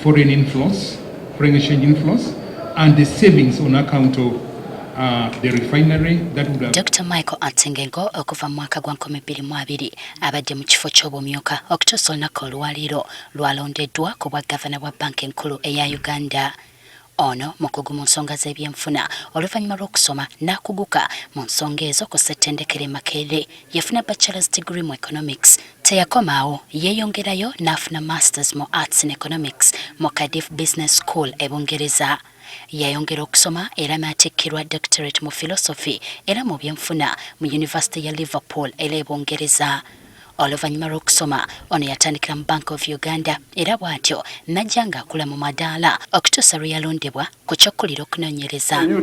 foreign inflows, foreign exchange inflows, and the savings on account of the refinery that would have... Dr. Michael Atingi-Ego okuva mu mwaka gwa 2020 abadde mu kifo ky'obumyuka okutuusa olunaku olwaleero lwalondeddwa ku bwa gavana wa banka enkulu eya Uganda. Ono mukugu mu nsonga z'ebyenfuna oluvannyuma lw'okusoma n'akuguka mu nsonga ezo ku ssettendekero Makerere yafuna bachelor's degree mu economics. Teyakomaawo, yeeyongerayo n'afuna masters mu arts and economics mu Cardiff Business School e Bungereza. Yayongera okusoma era n'atikkirwa doctorate mu philosophy era mu byenfuna mu University ya Liverpool era e Bungereza. Oluvannyuma lw'okusoma ono yatandikira mu Bank of Uganda era bw'atyo n'ajja ng'akula mu madaala okutuusa lwe yalondebwa ku kyokkulira okunoonyereza. Mu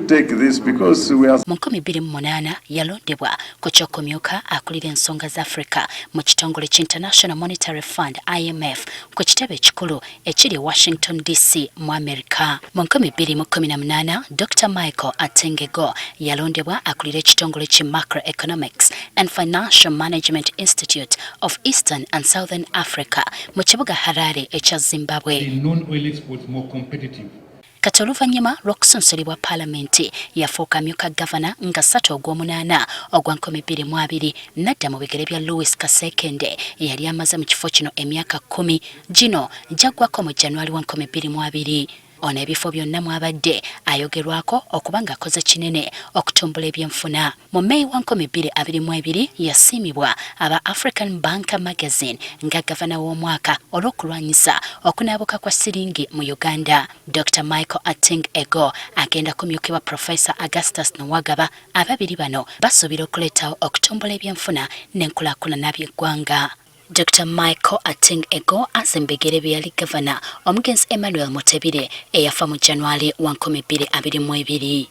2008 yalondebwa ku ky'okumyuka akulira ensonga za Africa mu kitongole ky'International Monetary Fund IMF ku kitebe ekikulu ekiri Washington DC mu America. Mu 2018 Dr. Michael Atingi-Ego yalondebwa akulira ekitongole ki Macroeconomics and Financial Management Institute of Eastern and Southern Africa mu kibuga Harare ekya Zimbabwe. Non-oil exports more competitive. Kati oluvannyuma lw'okusunsulibwa paalamenti yafuuka myuka gavana nga 3 ogw'omunaana ogwa 2020 n'adda mu bigere bya Louis Kasekende eyali amaze mu kifo kino emyaka 10 gino jaggwako mu January 2020. Ono ebifo byonna mwabadde ayogerwako okuba ng'akoze kinene okutumbula ebyenfuna. Mu May 2022 yasiimibwa aba African Banka Magazine nga gavana w'omwaka olw'okulwanyisa okunaabuka kwa siringi mu Uganda. Dr. Michael Atingi-Ego agenda kumyukibwa Professor Augustus Nwagaba. Ababiri bano basuubira okuleetawo okutumbula ebyenfuna n'enkulaakulana by'eggwanga. Dr. Michael Atingi-Ego azembegere bye yali gavana omugenzi Emmanuel Mutebire eyaffa mu January 2022.